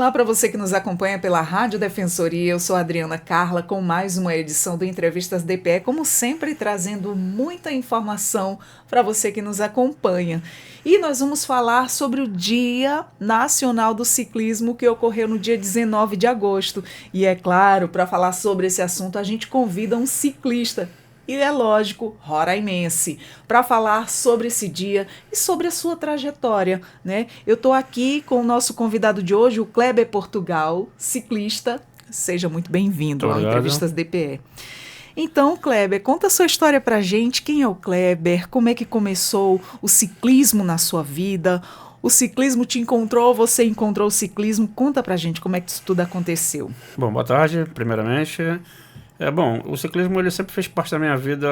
Olá para você que nos acompanha pela Rádio Defensoria, eu sou a Adriana Carla com mais uma edição do Entrevistas DPE, como sempre trazendo muita informação para você que nos acompanha. E nós vamos falar sobre o Dia Nacional do Ciclismo que ocorreu no dia 19 de agosto. E é claro, para falar sobre esse assunto, a gente convida um ciclista. E é lógico, roraimense, para falar sobre esse dia e sobre a sua trajetória, né? Eu estou aqui com o nosso convidado de hoje, o Kleber Portugal, ciclista. Seja muito bem-vindo ao Entrevistas DPE. Então, Kleber, conta a sua história para a gente. Quem é o Kleber? Como é que começou o ciclismo na sua vida? O ciclismo te encontrou, você encontrou o ciclismo? Conta para a gente como é que isso tudo aconteceu. Bom, boa tarde, primeiramente. Bom, o ciclismo ele sempre fez parte da minha vida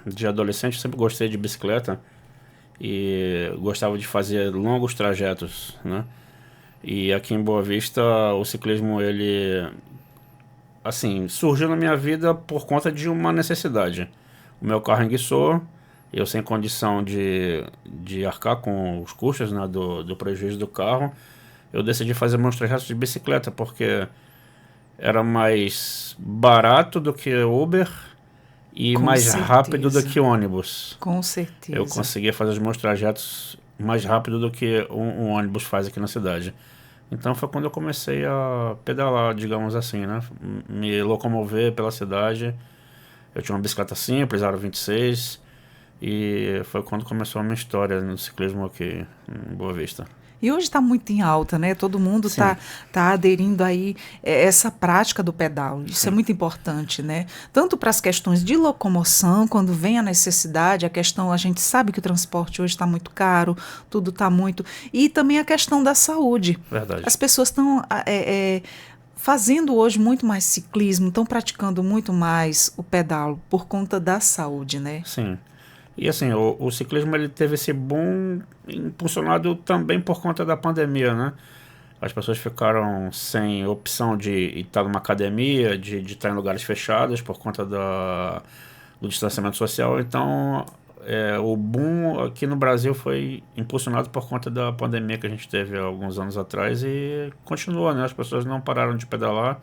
de adolescente. Eu sempre gostei de bicicleta e gostava de fazer longos trajetos, né? E aqui em Boa Vista o ciclismo ele, assim, surgiu na minha vida por conta de uma necessidade. O meu carro enguiçou, eu sem condição de arcar com os custos, né, do prejuízo do carro, eu decidi fazer meus trajetos de bicicleta porque era mais barato do que Uber e Com mais certeza. rápido do que ônibus. Com certeza. Eu conseguia fazer os meus trajetos mais rápido do que um ônibus faz aqui na cidade. Então foi quando eu comecei a pedalar, digamos assim, né? Me locomover pela cidade. Eu tinha uma bicicleta simples, aro 26, e foi quando começou a minha história no ciclismo aqui em Boa Vista. E hoje está muito em alta, né? Todo mundo está aderindo aí essa prática do pedal. Isso Sim. É muito importante, né? Tanto para as questões de locomoção, quando vem a necessidade, a questão, a gente sabe que o transporte hoje está muito caro, tudo está muito... E também a questão da saúde. Verdade. As pessoas estão fazendo hoje muito mais ciclismo, estão praticando muito mais o pedal por conta da saúde, né? Sim. E assim, o ciclismo ele teve esse boom impulsionado também por conta da pandemia, né? As pessoas ficaram sem opção de estar numa academia, de estar em lugares fechados por conta do distanciamento social. Então, o boom aqui no Brasil foi impulsionado por conta da pandemia que a gente teve há alguns anos atrás e continua, né? As pessoas não pararam de pedalar.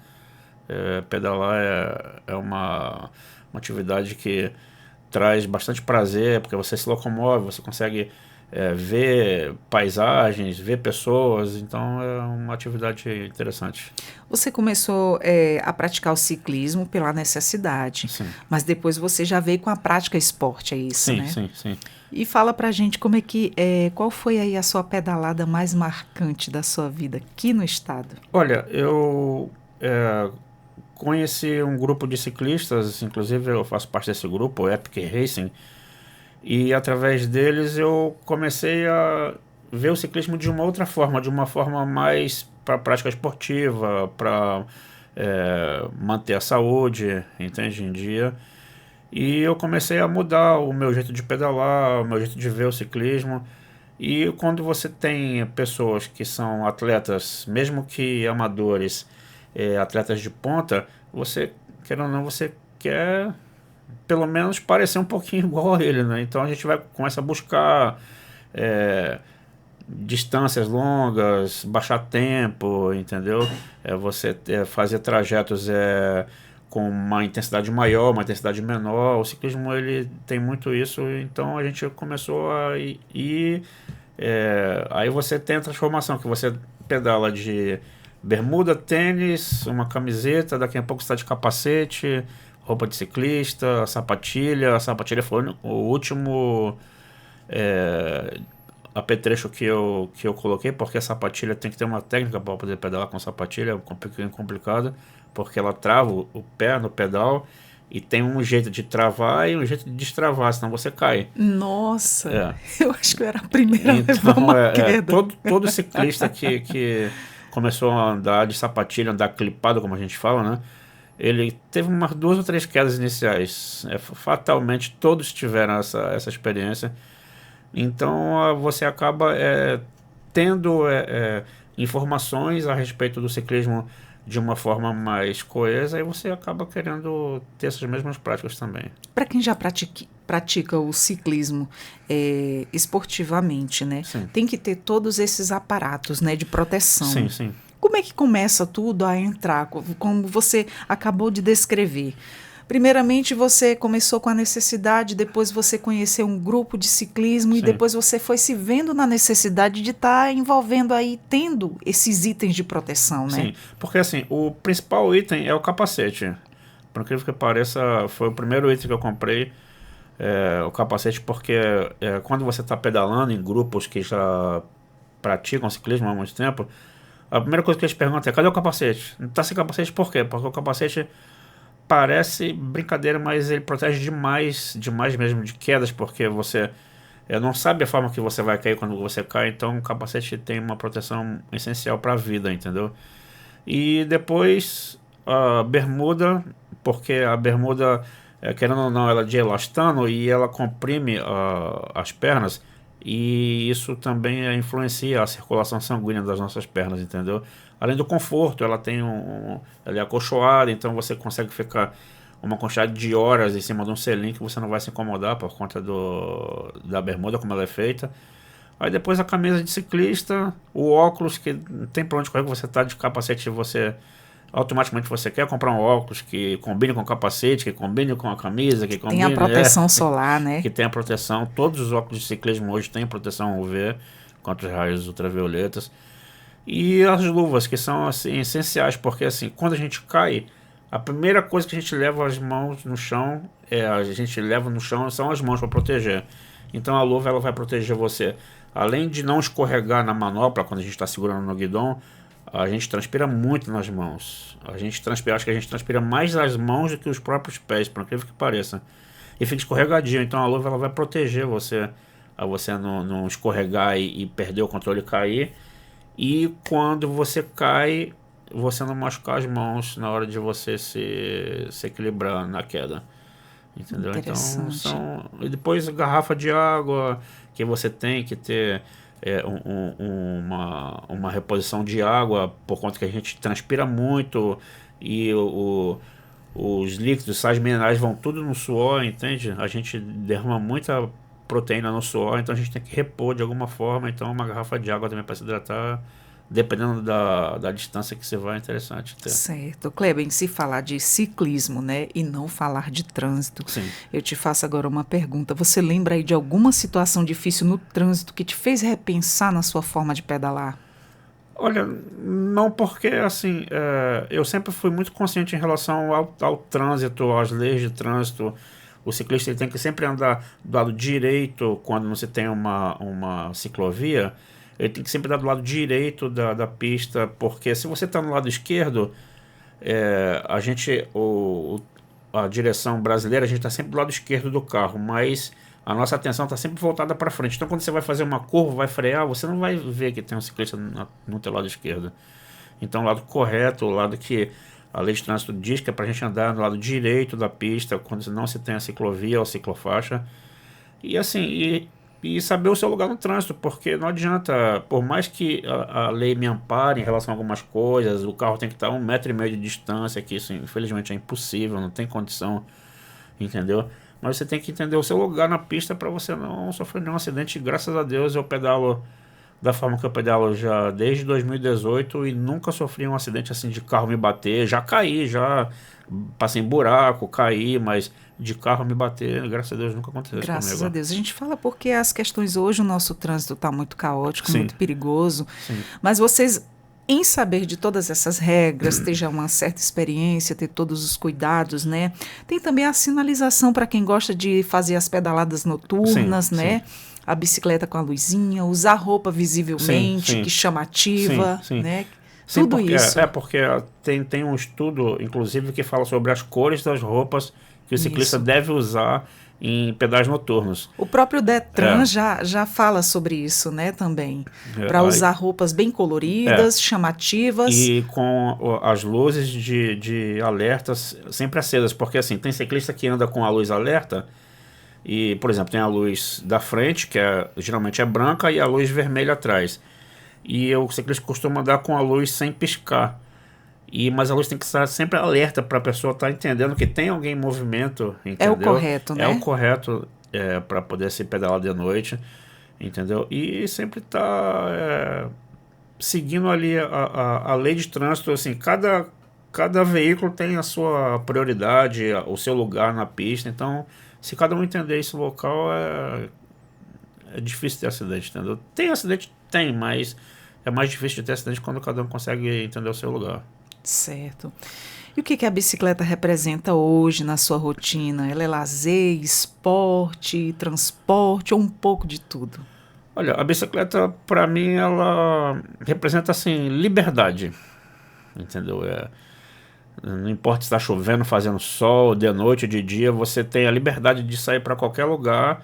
Pedalar é uma atividade que traz bastante prazer, porque você se locomove, você consegue ver paisagens, ver pessoas, então é uma atividade interessante. Você começou a praticar o ciclismo pela necessidade, Sim. mas depois você já veio com a prática esporte, é isso, Sim, né? sim. E fala pra gente como é que, qual foi aí a sua pedalada mais marcante da sua vida aqui no estado? Olha, eu conheci um grupo de ciclistas, inclusive eu faço parte desse grupo, o Epic Racing, e através deles eu comecei a ver o ciclismo de uma outra forma, de uma forma mais para prática esportiva, para manter a saúde, entende, em dia. E eu comecei a mudar o meu jeito de pedalar, o meu jeito de ver o ciclismo. E quando você tem pessoas que são atletas, mesmo que amadores, atletas de ponta, você, querendo ou não, você quer pelo menos parecer um pouquinho igual a ele, né? Então a gente começa a buscar distâncias longas, baixar tempo, entendeu? Você fazer trajetos com uma intensidade maior, uma intensidade menor. O ciclismo ele tem muito isso, então a gente começou a ir. Aí você tem a transformação, que você pedala de bermuda, tênis, uma camiseta, daqui a pouco você está de capacete, roupa de ciclista, sapatilha. A sapatilha foi o último apetrecho que eu coloquei, porque a sapatilha tem que ter uma técnica para poder pedalar com sapatilha, é um pouquinho complicado, porque ela trava o pé no pedal e tem um jeito de travar e um jeito de destravar, senão você cai. Nossa, eu acho que eu era a primeira a levar Então, uma queda. todo ciclista que começou a andar de sapatilha, andar clipado, como a gente fala, né? Ele teve umas 2 ou 3 quedas iniciais. Fatalmente, todos tiveram essa experiência. Então, você acaba tendo informações a respeito do ciclismo de uma forma mais coesa, e você acaba querendo ter essas mesmas práticas também. Para quem já pratica o ciclismo esportivamente, né? Sim. Tem que ter todos esses aparatos, né, de proteção. Sim, sim. Como é que começa tudo a entrar, como você acabou de descrever? Primeiramente, você começou com a necessidade, depois você conheceu um grupo de ciclismo e Sim, depois você foi se vendo na necessidade de estar envolvendo aí, tendo esses itens de proteção, né? sim. Porque assim, o principal item é o capacete. Por incrível que pareça, foi o primeiro item que eu comprei, o capacete, porque quando você está pedalando em grupos que já praticam ciclismo há muito tempo, a primeira coisa que eles perguntam é: cadê o capacete? Não está sem capacete por quê? Porque o capacete parece brincadeira, mas ele protege demais, demais mesmo de quedas, porque você não sabe a forma que você vai cair quando você cai, então o capacete tem uma proteção essencial para a vida, entendeu? E depois a bermuda, porque a bermuda, querendo ou não, ela é de elastano e ela comprime as pernas, e isso também influencia a circulação sanguínea das nossas pernas, entendeu? Além do conforto, ela tem ela é acolchoada, então você consegue ficar uma quantidade de horas em cima de um selim que você não vai se incomodar por conta da bermuda, como ela é feita. Aí depois a camisa de ciclista, o óculos, que não tem pra onde correr, que você tá de capacete, você automaticamente você quer comprar um óculos que combine com o capacete, que combine com a camisa, que Tem a combine, proteção solar, né? que tenha proteção. Todos os óculos de ciclismo hoje têm proteção UV contra os raios ultravioletas. E as luvas, que são assim essenciais, porque assim, quando a gente cai, a primeira coisa que a gente leva as mãos no chão, a gente leva no chão são as mãos para proteger. Então a luva ela vai proteger você. Além de não escorregar na manopla quando a gente está segurando no guidão, a gente transpira muito nas mãos. A gente transpira, acho que a gente transpira mais as mãos do que os próprios pés, por incrível que pareça. E fica escorregadio, então a luva ela vai proteger você, a você não escorregar e perder o controle e cair. E quando você cai, você não machucar as mãos na hora de você se equilibrar na queda. Entendeu? Então Interessante. E depois garrafa de água, que você tem que ter uma reposição de água, por conta que a gente transpira muito e os líquidos, sais minerais vão tudo no suor, entende? A gente derrama muita proteína no suor, então a gente tem que repor de alguma forma. Então uma garrafa de água também para se hidratar, dependendo da distância que você vai, é interessante ter. Certo. Kleber, em se falar de ciclismo, né, e não falar de trânsito, Sim. eu te faço agora uma pergunta. Você lembra aí de alguma situação difícil no trânsito que te fez repensar na sua forma de pedalar? Olha, não, porque assim, eu sempre fui muito consciente em relação ao trânsito, às leis de trânsito. O ciclista ele tem que sempre andar do lado direito quando você tem uma ciclovia. Ele tem que sempre andar do lado direito da pista, porque se você está no lado esquerdo, a gente, a direção brasileira, a gente está sempre do lado esquerdo do carro, mas a nossa atenção está sempre voltada para frente. Então, quando você vai fazer uma curva, vai frear, você não vai ver que tem um ciclista no teu lado esquerdo. Então, o lado correto, o lado que a lei de trânsito diz que é para a gente andar no lado direito da pista, quando não se tem a ciclovia ou ciclofaixa. E assim, e saber o seu lugar no trânsito, porque não adianta, por mais que a lei me ampare em relação a algumas coisas, o carro tem que estar a 1,5 m de distância, que isso infelizmente é impossível, não tem condição, entendeu? Mas você tem que entender o seu lugar na pista para você não sofrer nenhum acidente. Graças a Deus eu pedalo da forma que eu pedalo já desde 2018 e nunca sofri um acidente assim de carro me bater. Já caí, já passei em buraco, caí, mas de carro me bater, graças a Deus nunca aconteceu isso Graças a comigo. Deus. A gente fala porque as questões hoje, o nosso trânsito está muito caótico, Sim, muito perigoso, sim, mas vocês, em saber de todas essas regras, ter já uma certa experiência, ter todos os cuidados, né? Tem também a sinalização para quem gosta de fazer as pedaladas sim, noturnas, sim, né? A bicicleta com a luzinha, usar roupa sim, visivelmente, sim, que chama sim, ativa, sim. né? Sim, Tudo porque, isso. porque tem um estudo, inclusive, que fala sobre as cores das roupas que o ciclista Isso. deve usar em pedais noturnos. O próprio Detran É, já fala sobre isso, né, também. Para aí, usar roupas bem é, coloridas, chamativas. e com as luzes de alertas sempre acesas, porque assim, tem ciclista que anda com a luz alerta e, por exemplo, tem a luz da frente, que geralmente é branca, e a luz vermelha atrás. E o ciclista costuma andar com a luz sem piscar. Mas a luz tem que estar sempre alerta para a pessoa estar entendendo que tem alguém em movimento, É o entendeu? correto, É o né? correto para poder se pedalar de noite, entendeu? E sempre tá seguindo ali a lei de trânsito, assim, cada veículo tem a sua prioridade, o seu lugar na pista, então se cada um entender esse local, é difícil ter acidente, entendeu? Tem acidente? Tem, mas é mais difícil de ter acidente quando cada um consegue entender o seu lugar. Certo. E o que que a bicicleta representa hoje na sua rotina? Ela é lazer, esporte, transporte ou um pouco de tudo? Olha, a bicicleta, para mim, ela representa, assim, liberdade, entendeu? Não importa se está chovendo, fazendo sol, de noite, de dia, você tem a liberdade de sair para qualquer lugar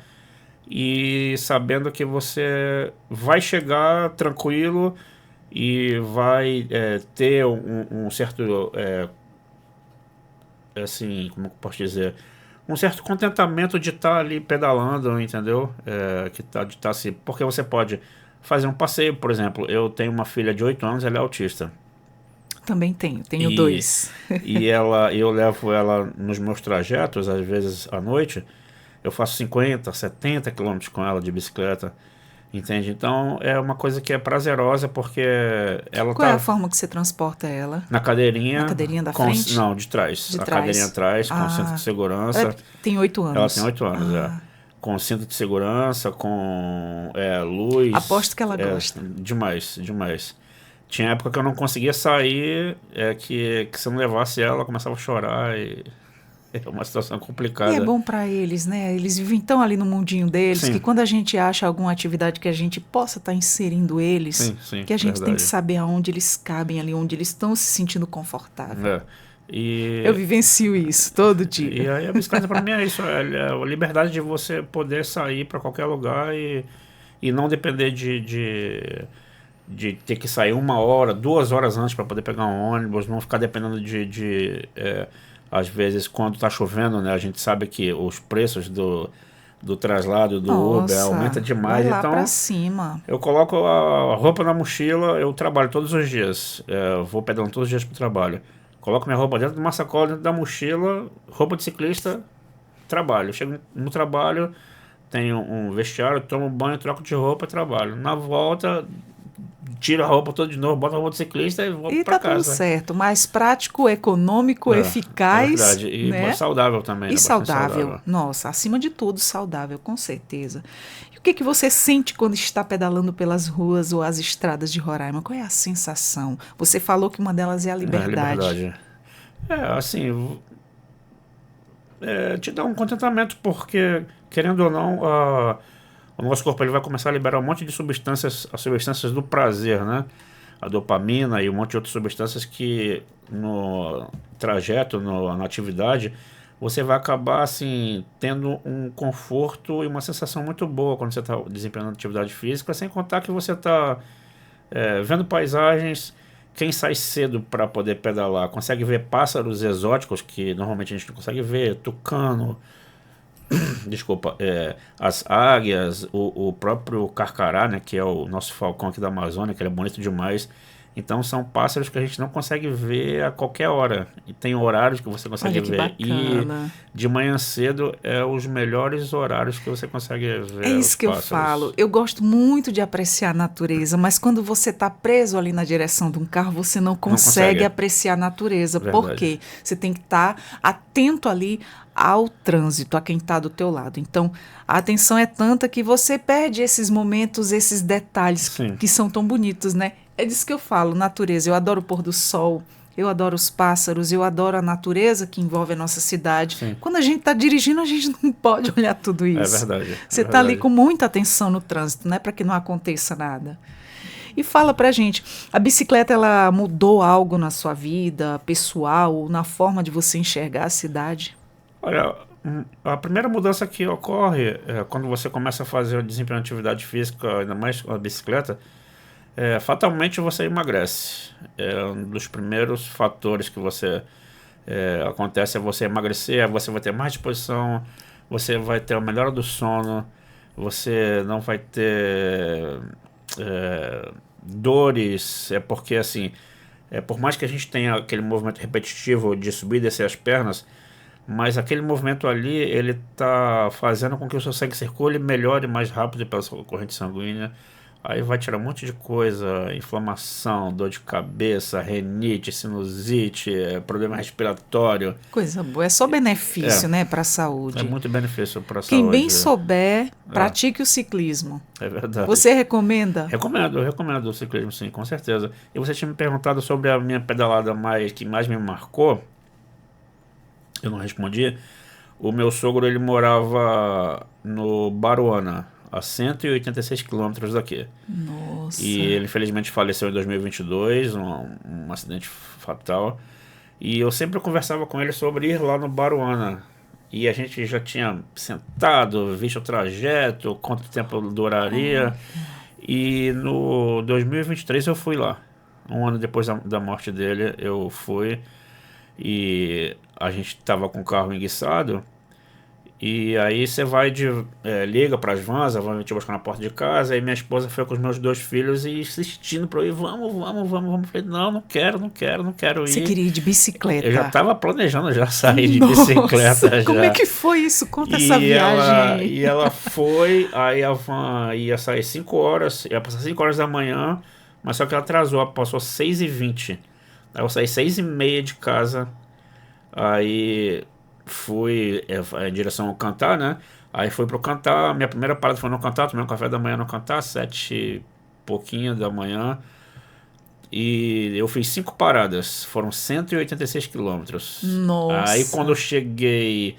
e sabendo que você vai chegar tranquilo e vai ter um certo, assim, como eu posso dizer, um certo contentamento de estar ali pedalando, entendeu? De estar se, porque você pode fazer um passeio, por exemplo. Eu tenho uma filha de 8 anos, ela é autista. Também tenho E, dois. eu levo ela nos meus trajetos, às vezes à noite, eu faço 50, 70 quilômetros com ela de bicicleta, entende? Então é uma coisa que é prazerosa porque ela Qual é a tá forma que você transporta ela? na Na cadeirinha, cadeirinha da frente? não, de trás, De a cadeirinha trás? atrás, com cinto de Ah, ela segurança. tem oito Ela tem anos. 8 anos, Ah, com cinto de segurança, com luz, aposto que ela gosta. demais, demais. Tinha época que eu não conseguia sair, que se eu não levasse ela, ela começava a chorar e é uma situação E é complicada. bom para eles, né? Eles vivem tão ali no mundinho deles que Sim, quando a gente acha alguma atividade que a gente possa estar inserindo eles, sim, sim, que a gente tem que verdade. saber aonde eles cabem ali, onde eles estão se sentindo confortável. É. Eu E, vivencio isso todo e dia. aí a bicicleta para mim é isso, é a liberdade de você poder sair para qualquer lugar e não depender de ter que sair 1 hora, 2 horas antes para poder pegar um ônibus, não ficar dependendo às vezes quando está chovendo, né? A gente sabe que os preços do traslado do Uber aumenta Nossa, vai demais, lá para então cima. eu coloco a roupa na mochila, eu trabalho todos os dias, eu vou pedalando todos os dias para o trabalho. Coloco minha roupa dentro de uma sacola, dentro da mochila, roupa de ciclista, trabalho. Chego no trabalho, tenho um vestiário, tomo banho, troco de roupa, trabalho. Na volta, tiro a roupa toda de novo, boto a roupa de ciclista e vou E para tá tudo casa. certo. Mais prático, econômico, É eficaz, verdade. E né? saudável também, E né? Bastante saudável. saudável. Nossa, acima de tudo, saudável, com certeza. E o que que você sente quando está pedalando pelas ruas ou as estradas de Roraima? Qual é a sensação? Você falou que uma delas é a É, liberdade. liberdade. Assim, te dá um contentamento porque, querendo ou não, o nosso corpo ele vai começar a liberar um monte de substâncias, as substâncias do prazer, né? A dopamina e um monte de outras substâncias que no trajeto, na atividade, você vai acabar assim tendo um conforto e uma sensação muito boa quando você está desempenhando atividade física, sem contar que você está vendo paisagens. Quem sai cedo para poder pedalar consegue ver pássaros exóticos que normalmente a gente não consegue ver, tucano, desculpa, as águias, o próprio carcará, né, que é o nosso falcão aqui da Amazônia, que ele é bonito demais. Então são pássaros que a gente não consegue ver a qualquer hora. E tem horários que você consegue Olha que ver. E bacana. de manhã cedo é os melhores horários que você consegue É ver os isso que eu falo. pássaros. Eu gosto muito de apreciar a natureza, mas quando você está preso ali na direção de um carro, você não Não consegue consegue. apreciar a natureza. Por Verdade. quê? Você tem que estar atento ali ao trânsito, a quem está do teu lado. Então, a atenção é tanta que você perde esses momentos, esses detalhes Sim. que são tão bonitos, né? É disso que eu falo, natureza. Eu adoro o pôr do sol. Eu adoro os pássaros, eu adoro a natureza que envolve a nossa cidade. Sim. Quando a gente está dirigindo, a gente não pode olhar tudo É isso. verdade. É Você está ali verdade. com muita atenção no trânsito, né, para que não aconteça nada. E fala pra gente, a bicicleta ela mudou algo na sua vida pessoal, ou na forma de você enxergar a cidade? Olha, a primeira mudança que ocorre quando você começa a fazer o desempenho de atividade física, ainda mais com a bicicleta, fatalmente você emagrece. É um dos primeiros fatores que você acontece é você emagrecer, você vai ter mais disposição, você vai ter a melhora do sono, você não vai ter dores, porque assim, por mais que a gente tenha aquele movimento repetitivo de subir e descer as pernas, mas aquele movimento ali, ele está fazendo com que o seu sangue circule melhor e mais rápido pela sua corrente sanguínea. Aí vai tirar um monte de coisa, inflamação, dor de cabeça, rinite, sinusite, problema respiratório. Coisa boa, é só benefício, né, para a saúde. É muito benefício para a saúde. Quem bem souber, pratique o ciclismo. É verdade. Você recomenda? Eu recomendo o ciclismo, sim, com certeza. E você tinha me perguntado sobre a minha pedalada que mais me marcou. Eu não respondi. O meu sogro, ele morava no Baruana, a 186 quilômetros daqui. Nossa. E ele infelizmente faleceu em 2022, um acidente fatal. E eu sempre conversava com ele sobre ir lá no Baruana. E a gente já tinha sentado, visto o trajeto, quanto tempo duraria. E no 2023 eu fui lá. Um ano depois da morte dele, eu fui. E a gente estava com o carro enguiçado. E aí você vai liga para as vans, a van vai te buscar na porta de casa. Aí minha esposa foi com os meus 2 filhos e insistindo para eu ir, vamos. Eu falei, não quero ir. Você queria ir de bicicleta? Eu já estava planejando já sair de bicicleta. Como já. é que foi isso? Conta essa viagem. E ela foi, aí a van ia sair 5 horas, ia passar 5 horas da manhã, mas só que ela atrasou, passou 6h20. Aí eu saí 6h30 de casa, aí fui em direção ao Cantar, né? Aí fui pro Cantar, minha primeira parada foi no Cantar, tomei um café da manhã no Cantar, 7 e pouquinho da manhã. E eu fiz 5 paradas, foram 186 quilômetros. Nossa. Aí quando eu cheguei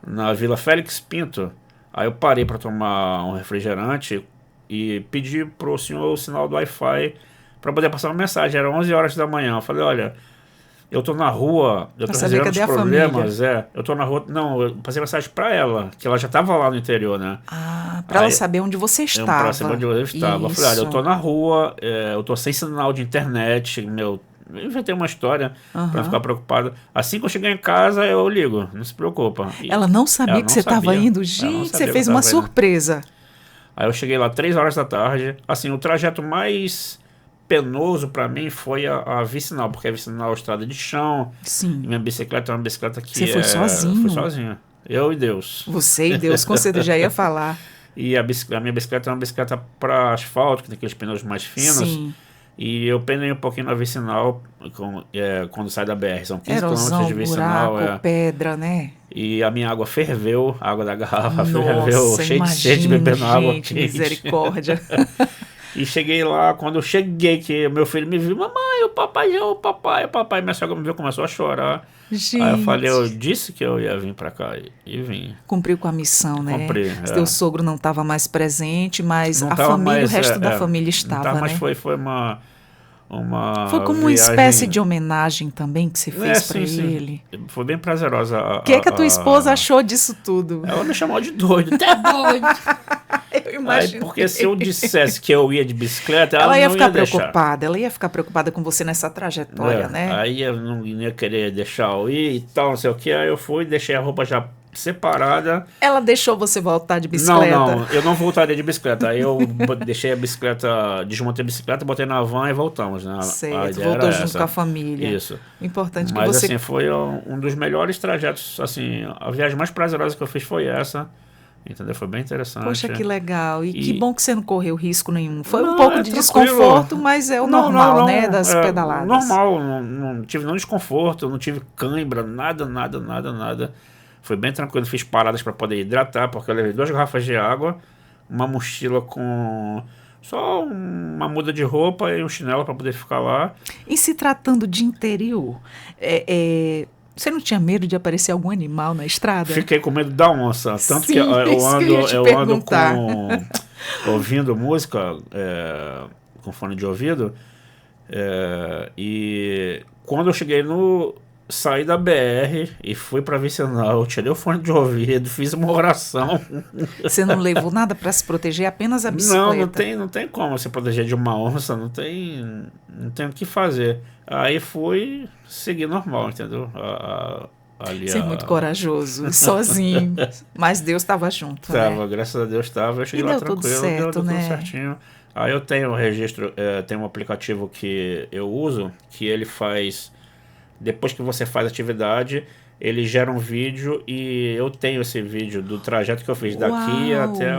na Vila Félix Pinto, aí eu parei para tomar um refrigerante e pedi pro senhor o sinal do Wi-Fi para poder passar uma mensagem. Era 11 horas da manhã. Eu falei, olha, eu tô na rua, eu tô resolvendo os problemas. Eu tô na rua. Não, eu passei mensagem para ela, que ela já tava lá no interior, né? Para ela saber onde você estava. Pra saber onde eu estava. Eu falei, olha, eu tô na rua, eu tô sem sinal de internet, eu inventei uma história para não ficar preocupado. Assim que eu chegar em casa, eu ligo, não se preocupa. Ela não sabia que você estava indo? Gente, você fez uma surpresa. Aí eu cheguei lá 3 horas da tarde. Assim, o trajeto mais penoso para mim foi a vicinal, porque a vicinal é uma estrada de chão. Sim. E minha bicicleta é uma bicicleta que Você foi sozinho? Fui sozinho. Eu e Deus. Você e Deus, com certeza já ia falar. E a minha bicicleta é uma bicicleta para asfalto, que tem aqueles pneus mais finos. Sim. E eu penei um pouquinho na vicinal quando sai da BR. São 15 Erosão, km de vicinal. buraco, pedra, né? E a minha água ferveu, a água da garrafa Nossa, ferveu, cheio de sede, bebendo água quente. Misericórdia. E cheguei lá, quando eu cheguei, que meu filho me viu, mamãe, o papai, minha sogra me viu, começou a chorar. Gente. Aí eu falei, eu disse que eu ia vir pra cá, e vim. Cumpriu com a missão, né? Cumpri, Seu sogro não estava mais presente, mas não a família, mais, o resto da família estava, tá, né? mas foi uma foi como uma espécie de homenagem também que você fez para ele. Foi bem prazerosa. O que é que a tua esposa achou disso tudo? Ela me chamou de doido. Tá doido. Eu imagino. Porque se eu dissesse que eu ia de bicicleta, ela ia não ficar ia preocupada. Ela ia ficar preocupada com você nessa trajetória, né? Aí eu não ia querer deixar eu ir e tal, não sei o que. Aí eu fui, deixei a roupa já separada. Ela deixou você voltar de bicicleta? Não, eu não voltaria de bicicleta. Aí eu deixei a bicicleta, desmontei a bicicleta, botei na van e voltamos, né? Certo, voltou junto com a família. Isso. Importante Mas que você... assim, foi um dos melhores trajetos, assim, a viagem mais prazerosa que eu fiz foi essa. Entendeu? Foi bem interessante. Poxa, que legal. E que bom que você não correu risco nenhum. Foi um pouco de tranquilo. Desconforto, mas é o normal, né? Das pedaladas. Normal, não tive nenhum desconforto, não tive cãibra, nada. Foi bem tranquilo, fiz paradas para poder hidratar, porque eu levei 2 garrafas de água, uma mochila com só uma muda de roupa e um chinelo para poder ficar lá. E se tratando de interior, você não tinha medo de aparecer algum animal na estrada? Fiquei com medo da onça, tanto Sim, que eu ando com ouvindo música com fone de ouvido, e quando eu cheguei saí da BR e fui pra vicinal, eu tirei o fone de ouvido, fiz uma oração. Você não levou nada para se proteger, apenas a bicicleta? Não tem como se proteger de uma onça, não tem o que fazer. Aí fui seguir normal, entendeu? Você é muito corajoso, sozinho, mas Deus estava junto, Tava, né? graças a Deus estava, eu cheguei lá tranquilo, deu tudo certinho. Aí eu tenho um registro, tem um aplicativo que eu uso, que ele faz... Depois que você faz atividade, ele gera um vídeo e eu tenho esse vídeo do trajeto que eu fiz daqui Uau! até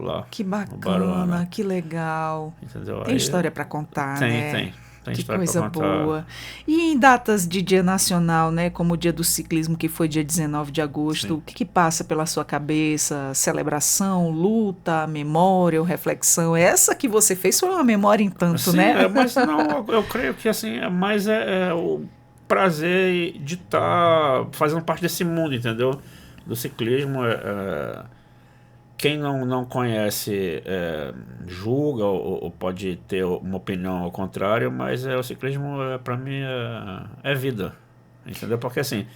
lá, Que no Baruana. bacana, que legal. Entendeu? Tem Aí história para contar, tem, né? tem. Tem Que história pra coisa contar. boa. E em datas de dia nacional, né, como o Dia do Ciclismo, que foi dia 19 de agosto, Sim. o que que passa pela sua cabeça? Celebração, luta, memória ou reflexão? Essa que você fez foi uma memória em tanto, Sim, né? mas não, eu creio que assim, é o prazer de estar fazendo parte desse mundo, entendeu? Do ciclismo. Quem não conhece julga ou pode ter uma opinião ao contrário, mas o ciclismo para mim é vida, entendeu? Porque assim,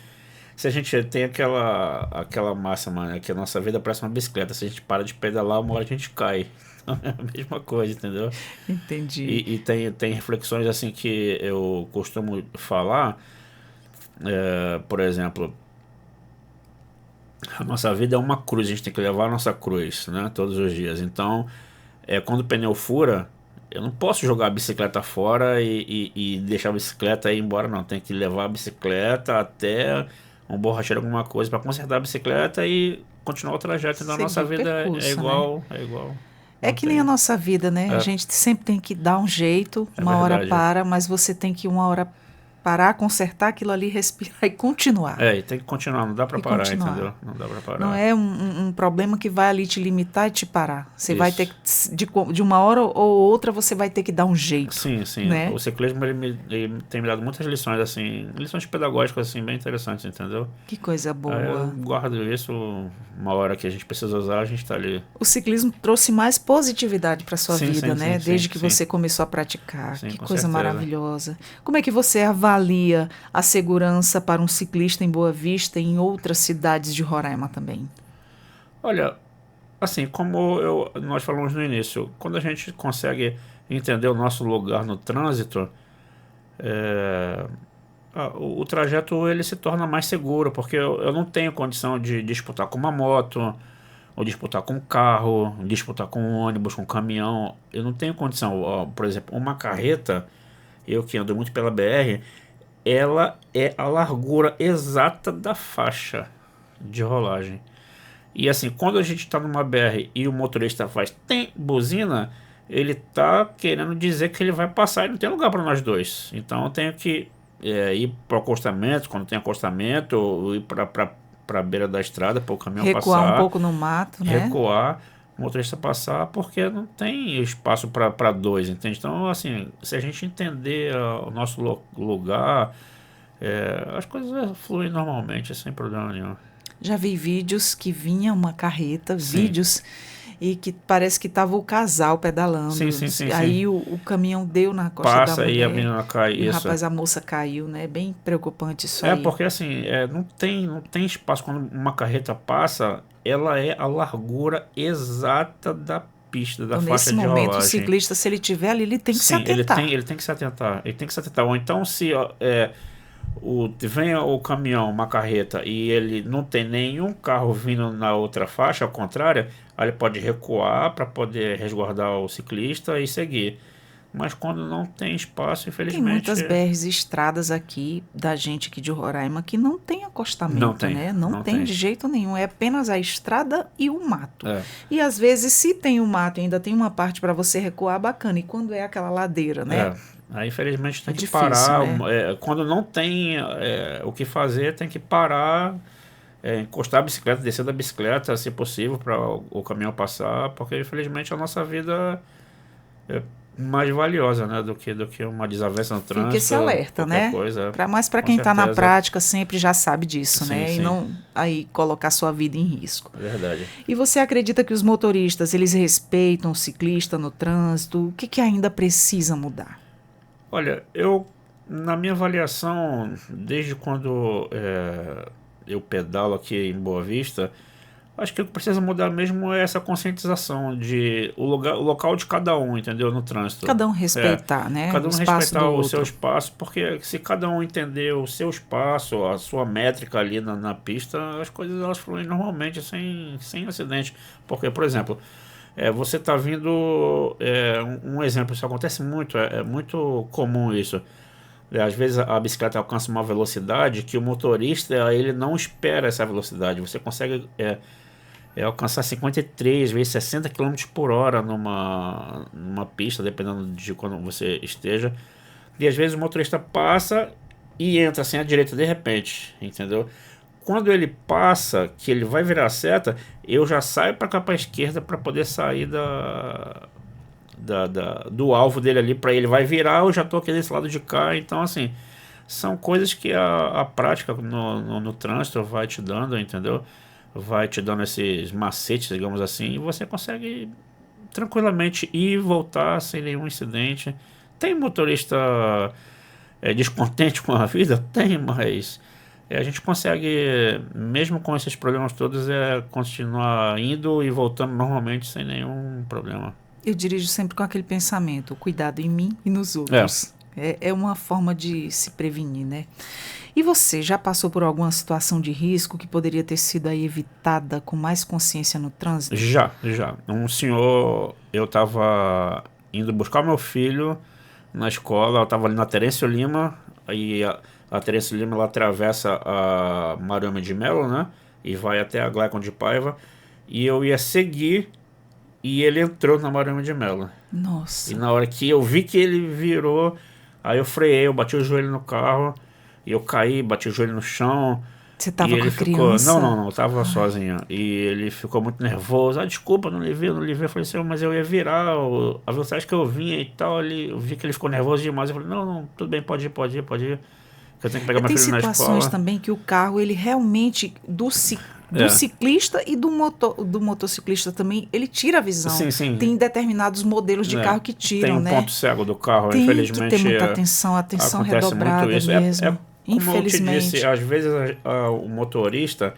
se a gente tem aquela máxima, né, que a nossa vida parece uma bicicleta, se a gente para de pedalar, uma hora a gente cai. Então é a mesma coisa, entendeu? Entendi. E tem reflexões assim que eu costumo falar, por exemplo, a nossa vida é uma cruz, a gente tem que levar a nossa cruz, né, todos os dias. Então, quando o pneu fura, eu não posso jogar a bicicleta fora e deixar a bicicleta ir embora, não. Tem que levar a bicicleta até um borracheiro, alguma coisa, para consertar a bicicleta e continuar o trajeto. Então, a Seguir nossa o vida é percurso, né? igual, é igual. É Não que nem a tem. nossa vida, né? A É, gente sempre tem que dar um jeito, é uma hora verdade. para, mas você tem que uma hora parar, consertar aquilo ali, respirar e continuar. E tem que continuar, não dá pra E parar, continuar. entendeu? Não dá pra Não parar. é um problema que vai ali te limitar e te parar. Você vai ter Isso. que, de uma hora ou outra, você vai ter que dar um jeito, Sim, sim. né? O ciclismo ele tem me dado muitas lições, assim, lições pedagógicas, assim, bem interessantes, entendeu? Que coisa Aí eu boa. guardo isso, uma hora que a gente precisa usar, a gente tá ali. O ciclismo trouxe mais positividade para sua Sim, vida, sim, né? sim, sim, Desde que sim. você começou a praticar. Sim, Que com coisa certeza. maravilhosa. Como é que você avalia a segurança para um ciclista em Boa Vista e em outras cidades de Roraima também? Olha, assim, nós falamos no início, quando a gente consegue entender o nosso lugar no trânsito, é, o trajeto ele se torna mais seguro, porque eu não tenho condição de disputar com uma moto, ou disputar com um carro, disputar com um ônibus, com um caminhão. Eu não tenho condição. Ó, por exemplo, uma carreta, eu que ando muito pela BR, ela é a largura exata da faixa de rolagem. E assim, quando a gente está numa BR e o motorista faz tem buzina, ele tá querendo dizer que ele vai passar e não tem lugar para nós dois. Então eu tenho que ir para o acostamento, quando tem acostamento, ou ir para a beira da estrada para o caminhão Recuar um passar, pouco no mato, né? recuar, o motorista passar, porque não tem espaço para dois, entende? Então, assim, se a gente entender o nosso lugar, as coisas fluem normalmente, sem problema nenhum. Já vi vídeos que vinha uma carreta, Sim, vídeos, e que parece que estava o casal pedalando. sim, sim, sim, sim. Aí o caminhão deu na costa da Passa e a mulher menina cai, e o isso. rapaz, a moça caiu, né? Bem preocupante isso É aí. porque assim, não tem espaço. Quando uma carreta passa, ela é a largura exata da pista, da Então, faixa nesse de momento, o rolagem. ciclista, se ele tiver ali, ele tem que se Sim, ele tem, atentar. ele tem que se atentar. Ele tem que se atentar. Ou então, se ó, vem o caminhão, uma carreta, e ele não tem nenhum carro vindo na outra faixa, ao contrário, aí ele pode recuar para poder resguardar o ciclista e seguir. Mas quando não tem espaço, Tem infelizmente, muitas BRs e estradas aqui, da gente aqui de Roraima, que não tem não acostamento, tem. né? Não Não tem tem. de jeito nenhum. É apenas a estrada e o mato. É, E às vezes, se tem o mato e ainda tem uma parte para você recuar, bacana. E quando é aquela ladeira, né? é. Aí, infelizmente, É tem que difícil, parar. né? Quando não tem o que fazer, tem que parar, encostar a bicicleta, descer da bicicleta, se possível, para o caminhão passar, porque, infelizmente, a nossa vida é mais valiosa, né, do que uma desavença no Fica esse trânsito, alerta, qualquer né? coisa. Mas para Com quem está na certeza. prática, sempre já sabe disso, Sim, né? E sim. não aí colocar sua vida em risco. É verdade. E você acredita que os motoristas, eles respeitam o ciclista no trânsito? O que que ainda precisa mudar? Olha, na minha avaliação, desde quando eu pedalo aqui em Boa Vista, acho que o que precisa mudar mesmo é essa conscientização de o local de cada um, entendeu? No trânsito. Cada um É, respeitar, né? cada O um espaço respeitar do o seu outro. espaço, porque se cada um entender o seu espaço, a sua métrica ali na pista, as coisas elas fluem normalmente, sem acidente. Porque, por exemplo, você está vindo. Um exemplo, isso acontece muito, é muito comum isso. Às vezes a bicicleta alcança uma velocidade que o motorista ele não espera essa velocidade. Você consegue alcançar 53 vezes 60 km por hora numa pista, dependendo de quando você esteja. E às vezes o motorista passa e entra assim à direita de repente, entendeu? Quando ele passa, que ele vai virar a seta, eu já saio para cá para a esquerda para poder sair do alvo dele ali, para ele vai virar, eu já estou aqui desse lado de cá. Então assim, são coisas que a prática no trânsito vai te dando, entendeu? Vai te dando esses macetes, digamos assim, e você consegue tranquilamente ir e voltar sem nenhum incidente. Tem motorista descontente com a vida? Tem, mas a gente consegue, mesmo com esses problemas todos, continuar indo e voltando normalmente sem nenhum problema. Eu dirijo sempre com aquele pensamento, cuidado em mim e nos outros. É uma forma de se prevenir, né? E você já passou por alguma situação de risco que poderia ter sido aí evitada com mais consciência no trânsito? Já. Eu estava indo buscar meu filho na escola, eu estava ali na Terêncio Lima, aí a Terêncio Lima ela atravessa a Marama de Melo, né? E vai até a Glecon de Paiva, e eu ia seguir, e ele entrou na Marama de Melo. Nossa. E na hora que eu vi que ele virou, aí eu freiei, eu bati o joelho no carro, e eu caí, bati o joelho no chão. Você estava com a criança? criança? Não, eu estava sozinho. E ele ficou muito nervoso. Desculpa, não lhe vi. Eu falei assim, mas eu ia virar a velocidade que eu vinha e tal. Eu vi que ele ficou nervoso demais. Eu falei, não, tudo bem, pode ir. Que eu tenho que pegar meu filho na escola. Tem situações também que o carro, ele realmente, do ciclista e do motociclista também, ele tira a visão. Sim. Tem determinados modelos de carro que tiram, né? Tem um ponto cego do carro, infelizmente. Tem que ter muita atenção redobrada muito isso. Mesmo. Infelizmente. Como eu te disse, às vezes o motorista,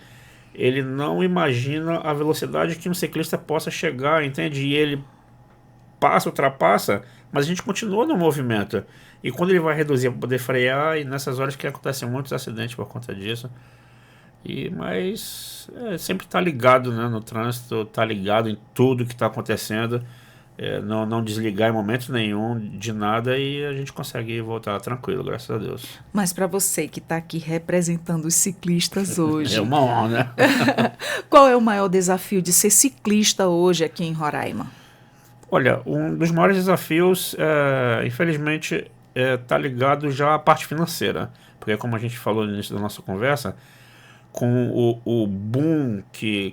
ele não imagina a velocidade que um ciclista possa chegar, entende? E ele ultrapassa, mas a gente continua no movimento. E quando ele vai reduzir para poder frear, e nessas horas que acontecem muitos acidentes por conta disso. Mas sempre tá ligado, né, no trânsito, tá ligado em tudo que está acontecendo. Não desligar em momento nenhum de nada, e a gente consegue voltar tranquilo, graças a Deus. Mas para você que está aqui representando os ciclistas hoje... É uma honra, né? Qual é o maior desafio de ser ciclista hoje aqui em Roraima? Olha, um dos maiores desafios, infelizmente, tá ligado já à parte financeira. Porque como a gente falou no início da nossa conversa, com o boom que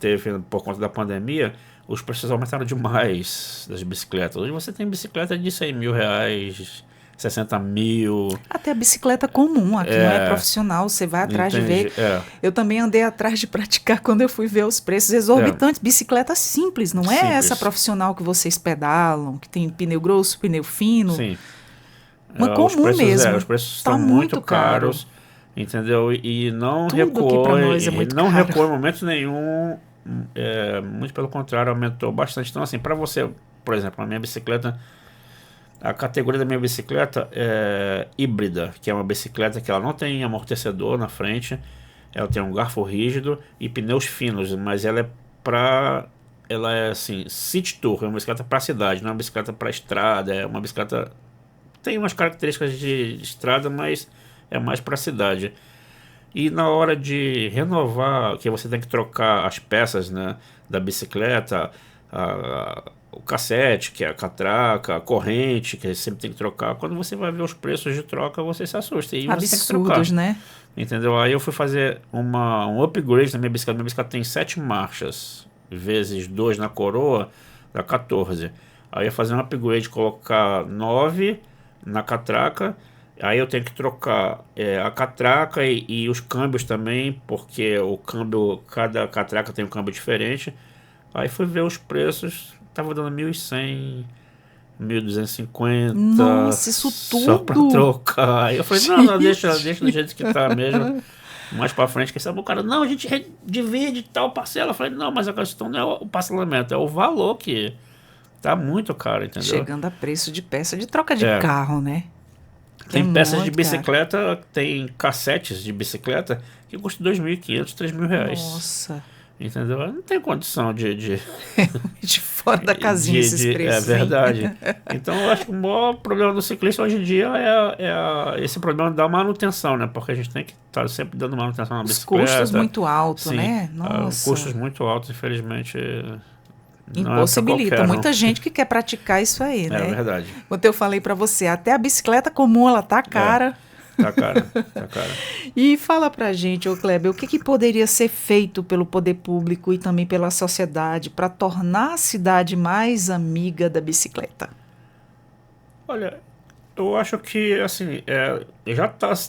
teve por conta da pandemia, os preços aumentaram demais das bicicletas. Hoje você tem bicicleta de 100 mil reais, 60 mil. Até a bicicleta comum, aqui não é profissional, você vai atrás de ver. Eu também andei atrás de praticar quando eu fui ver os preços exorbitantes. Bicicleta simples, não é essa profissional que vocês pedalam, que tem pneu grosso, pneu fino. Sim. Uma comum mesmo. Os preços estão muito caros, entendeu? E não recuou em momento nenhum. Muito pelo contrário, aumentou bastante. Então assim, para você, por exemplo, a minha bicicleta, a categoria da minha bicicleta é híbrida, que é uma bicicleta que ela não tem amortecedor na frente, ela tem um garfo rígido e pneus finos, mas ela é assim, city tour, é uma bicicleta para cidade, não é uma bicicleta para estrada, é uma bicicleta, tem umas características de estrada, mas é mais para cidade. E na hora de renovar, que você tem que trocar as peças, né, da bicicleta, o cassete, que é a catraca, a corrente, que sempre tem que trocar, quando você vai ver os preços de troca, você se assusta. E absurdos, você tem que trocar, né? Entendeu? Aí eu fui fazer um upgrade na minha bicicleta. Minha bicicleta tem 7 marchas, vezes 2 na coroa, dá 14. Aí eu ia fazer um upgrade, colocar 9 na catraca. Aí eu tenho que trocar a catraca e os câmbios também, porque o câmbio, cada catraca tem um câmbio diferente. Aí fui ver os preços, tava dando 1.100, 1.250. Nossa, isso tudo! Só pra trocar. Aí eu falei, não, deixa do jeito que tá mesmo. Mais pra frente, quem sabe o cara, não, a gente divide tal parcela. Eu falei, não, mas a questão não é o parcelamento, é o valor que tá muito caro, entendeu? Chegando a preço de peça de troca de carro, né? Tem peças de bicicleta, tem cassetes de bicicleta que custam R$2.500, R$3.000. Nossa. Entendeu? Não tem condição de fora da casinha esses preços. É verdade. Então, eu acho que o maior problema do ciclista hoje em dia esse problema da manutenção, né? Porque a gente tem que estar sempre dando manutenção na Os bicicleta. custos muito altos, Sim, né? Nossa. custos muito altos, infelizmente, não é para Impossibilita. qualquer um. Muita gente que quer praticar isso aí, né? É verdade. Quando eu falei para você, até a bicicleta comum, ela tá cara. Tá cara, tá cara. E fala pra gente, ô Kleber, o que poderia ser feito pelo poder público e também pela sociedade para tornar a cidade mais amiga da bicicleta? Olha, eu acho que, assim,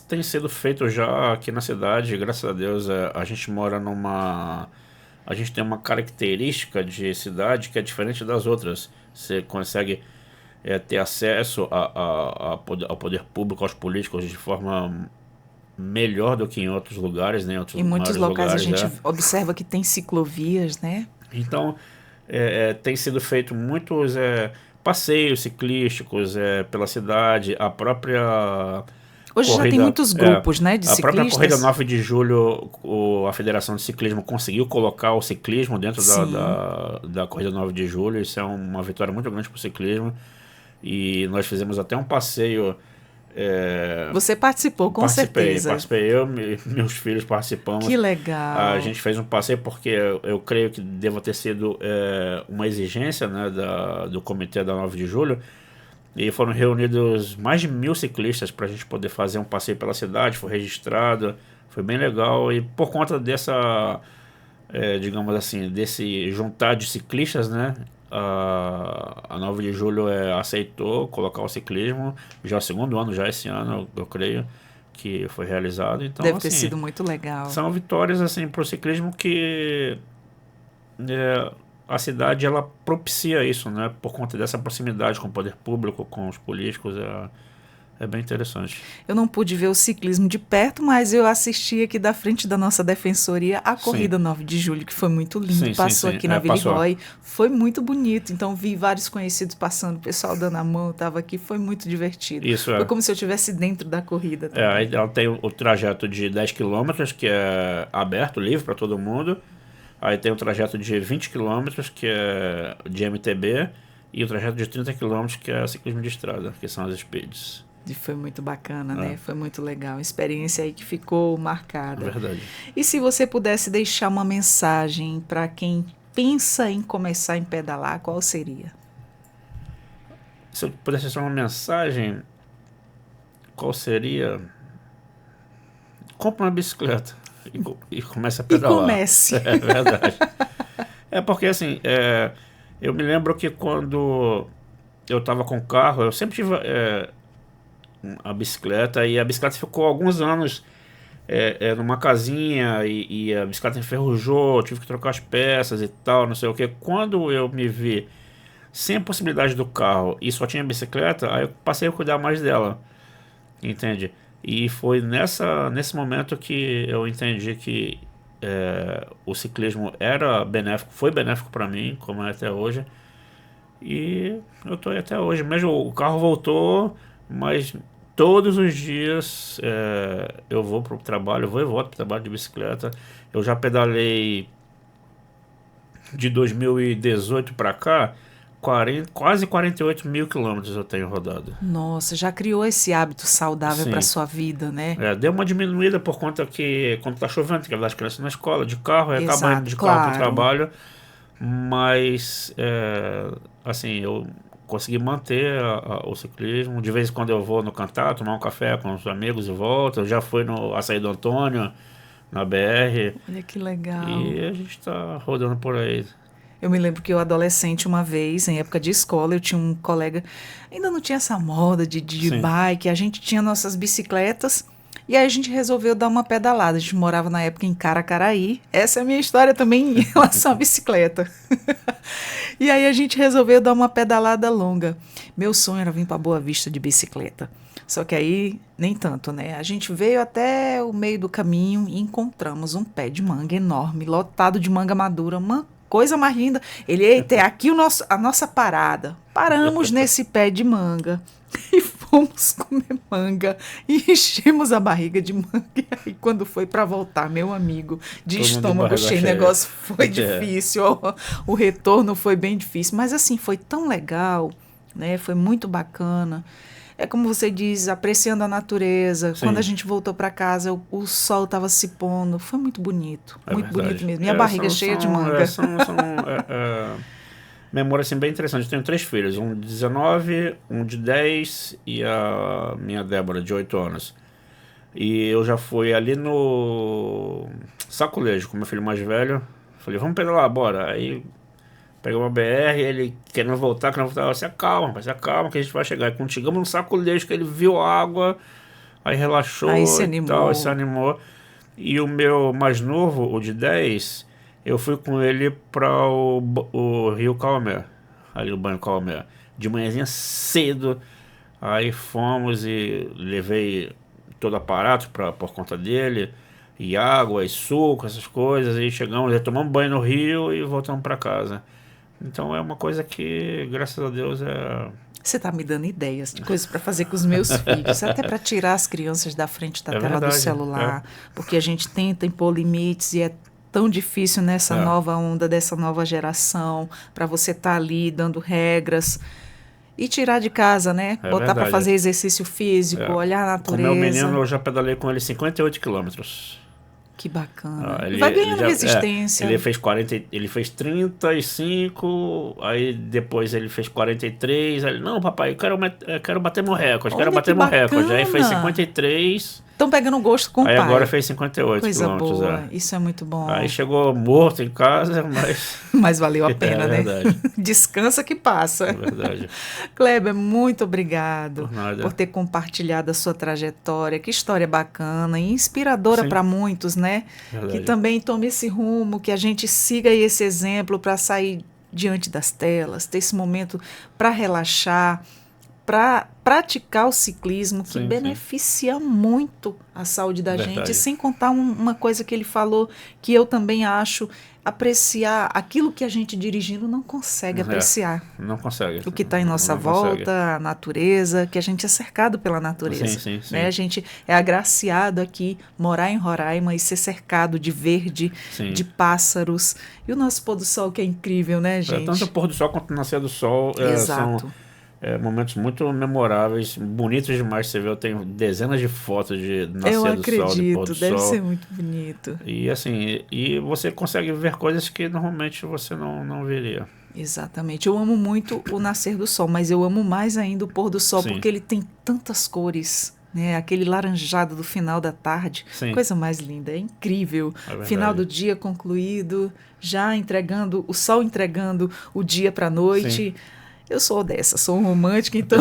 tem sido feito já aqui na cidade, graças a Deus, a gente mora a gente tem uma característica de cidade que é diferente das outras. Você consegue ter acesso ao poder público, aos políticos de forma melhor do que em outros lugares, né? Em muitos locais a gente é. observa que tem ciclovias, né? Então, tem sido feito muitos passeios ciclísticos pela cidade, a própria Hoje corrida, já tem muitos grupos, né, de a própria ciclistas. corrida 9 de julho, a Federação de Ciclismo conseguiu colocar o ciclismo dentro da corrida 9 de julho. Isso é uma vitória muito grande para o ciclismo. E nós fizemos até um passeio. Você participou, com certeza. Participei, meus filhos participamos. Que legal. A gente fez um passeio porque eu creio que deva ter sido uma exigência, né, do comitê da 9 de julho. E foram reunidos mais de 1.000 ciclistas para a gente poder fazer um passeio pela cidade. Foi registrado, foi bem legal. E por conta dessa, digamos assim, desse juntar de ciclistas, né, a 9 de julho aceitou colocar o ciclismo. Já é o segundo ano, já esse ano, eu creio, que foi realizado. Então, deve ter assim, sido muito legal. São vitórias assim, para o ciclismo que a cidade ela propicia isso, né? Por conta dessa proximidade com o poder público, com os políticos. É bem interessante. Eu não pude ver o ciclismo de perto, mas eu assisti aqui da frente da nossa defensoria a corrida 9 de julho, que foi muito lindo. Passou aqui na Vila Roy. Foi muito bonito. Então vi vários conhecidos passando, o pessoal dando a mão, eu estava aqui, foi muito divertido. Foi como se eu estivesse dentro da corrida também. Ela tem o trajeto de 10 quilômetros, que é aberto, livre para todo mundo. Aí tem o trajeto de 20 quilômetros, que é de MTB, e o trajeto de 30 quilômetros, que é ciclismo de estrada, que são as speeds. E foi muito bacana, né? Foi muito legal. Experiência aí que ficou marcada. É verdade. E se você pudesse deixar uma mensagem para quem pensa em começar a pedalar, qual seria? Se eu pudesse deixar uma mensagem, qual seria? Compre uma bicicleta e comece a pedalar. E comece. É verdade. Porque assim, eu me lembro que quando eu estava com o carro, eu sempre tive a bicicleta, e a bicicleta ficou alguns anos numa casinha, e a bicicleta enferrujou, tive que trocar as peças e tal, não sei o que. Quando eu me vi sem a possibilidade do carro e só tinha bicicleta, aí eu passei a cuidar mais dela, entende? E foi nesse momento que eu entendi que o ciclismo era benéfico, foi benéfico para mim, como é até hoje, e eu estou aí até hoje. Mesmo o carro voltou, mas todos os dias eu vou para o trabalho, vou e volto para o trabalho de bicicleta. Eu já pedalei de 2018 para cá, quase 48 mil quilômetros eu tenho rodado. Nossa, já criou esse hábito saudável para sua vida, né? Deu uma diminuída por conta que quando tá chovendo, tem que levar as crianças na escola, de carro, acaba indo de carro para o trabalho. Mas, assim, eu consegui manter o ciclismo. De vez em quando eu vou no Cantar, tomar um café com os amigos e volto. Eu já fui no Açaí do Antônio, na BR. Olha que legal. E a gente tá rodando por aí. Eu me lembro que eu, adolescente, uma vez, em época de escola, eu tinha um colega, ainda não tinha essa moda de bike, a gente tinha nossas bicicletas, e aí a gente resolveu dar uma pedalada. A gente morava na época em Caracaraí. Essa é a minha história também em relação à bicicleta. E aí a gente resolveu dar uma pedalada longa. Meu sonho era vir para Boa Vista de bicicleta. Só que aí, nem tanto, né? A gente veio até o meio do caminho e encontramos um pé de manga enorme, lotado de manga madura, uma coisa mais linda. Ele, eita, é aqui a nossa parada. Paramos nesse pé de manga. e fomos comer manga e enchemos a barriga de manga. E aí, quando foi para voltar, meu amigo, de Todo mundo de estômago barriga cheio, o cheia. negócio foi É. difícil, o retorno foi bem difícil, mas assim, foi tão legal, né? Foi muito bacana. É como você diz, apreciando a natureza. Sim. Quando a gente voltou para casa, o sol estava se pondo. Foi muito bonito, É muito verdade. bonito mesmo. Minha barriga cheia de manga. São memórias assim, bem interessantes. Eu tenho 3 filhos, um de 19, um de 10 e a minha Débora, de 8 anos. E eu já fui ali no Saculejo com meu filho mais velho. Falei, vamos pedalar, bora. Aí pegou uma BR, ele querendo voltar, se acalma, rapaz, se acalma que a gente vai chegar. E quando chegamos no Saculejo, que ele viu a água, aí relaxou Aí se e animou. tal, e se animou. E o meu mais novo, o de 10, eu fui com ele para o Rio Caomé, ali o banho Caomé, de manhãzinha cedo. Aí fomos e levei todo aparato por conta dele, e água, e suco, essas coisas. E chegamos, tomamos banho no rio e voltamos para casa. Então é uma coisa que, graças a Deus, Você está me dando ideias de coisas para fazer com os meus filhos, até para tirar as crianças da frente da tela do verdade, celular, porque a gente tenta impor limites e é tão difícil nessa nova onda, dessa nova geração, para você estar ali dando regras e tirar de casa, né? Botar para verdade. fazer exercício físico, olhar a Com o meu natureza. menino, eu já pedalei com ele 58 quilômetros. Que bacana. Ele, Vai ganhando ele resistência. Ele fez 40, ele fez 35, aí depois ele fez 43. Aí ele, não, papai, eu quero bater meu recorde, Olha quero bater que meu recorde. Aí fez bacana. 53. Estão pegando gosto com o Aí pai. agora fez 58 Coisa quilômetros. boa, isso é muito bom. Aí chegou morto em casa, mas Mas valeu a pena, né? verdade. Descansa que passa. É verdade. Kleber, muito obrigado Por nada. por ter compartilhado a sua trajetória. Que história bacana e inspiradora Sim. para muitos, né? Verdade. Que também tome esse rumo, que a gente siga aí esse exemplo para sair diante das telas, ter esse momento para relaxar, para praticar o ciclismo, que Sim, beneficia muito a saúde da Verdade. gente, sem contar uma coisa que ele falou, que eu também acho, apreciar aquilo que a gente dirigindo não consegue apreciar. Não consegue. O que está em nossa Não volta, consegue. a natureza, que a gente é cercado pela natureza. Sim. Né? A gente é agraciado aqui, morar em Roraima e ser cercado de verde, Sim. de pássaros. E o nosso pôr do sol que é incrível, né, gente? Tanto o pôr do sol quanto o nascer do sol Exato. são momentos muito memoráveis, bonitos demais. Você vê, eu tenho dezenas de fotos de nascer Eu do sol, de pôr acredito, do deve sol. ser muito bonito. E assim, e você consegue ver coisas que normalmente você não veria. Exatamente. Eu amo muito o nascer do sol, mas eu amo mais ainda o pôr do sol, Sim. porque ele tem tantas cores. Né? Aquele laranjado do final da tarde, Sim. coisa mais linda, é incrível. verdade. Final do dia concluído, já entregando, o sol entregando o dia para a noite. Sim. Eu sou dessa, sou um romântica, então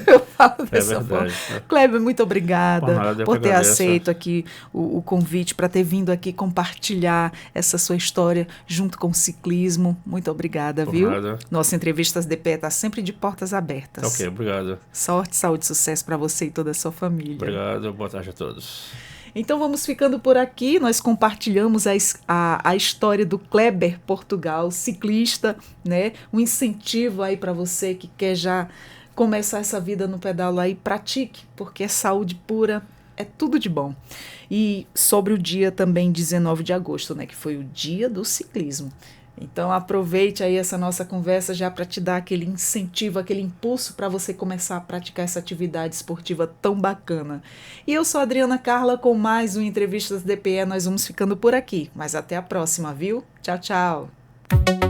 eu falo dessa forma. Kleber, muito obrigada por ter aceito aqui o convite, para ter vindo aqui compartilhar essa sua história junto com o ciclismo. Muito obrigada, viu? Nada. Nossa Entrevistas de Pé está sempre de portas abertas. Ok, obrigado. Sorte, saúde e sucesso para você e toda a sua família. Obrigado, boa tarde a todos. Então vamos ficando por aqui. Nós compartilhamos a história do Kleber Portugal, ciclista, né? Um incentivo aí para você que quer já começar essa vida no pedal aí, pratique, porque é saúde pura, é tudo de bom. E sobre o dia também 19 de agosto, né? Que foi o dia do ciclismo. Então aproveite aí essa nossa conversa já para te dar aquele incentivo, aquele impulso para você começar a praticar essa atividade esportiva tão bacana. E eu sou a Adriana Carla com mais um Entrevistas DPE. Nós vamos ficando por aqui, mas até a próxima, viu? Tchau, tchau!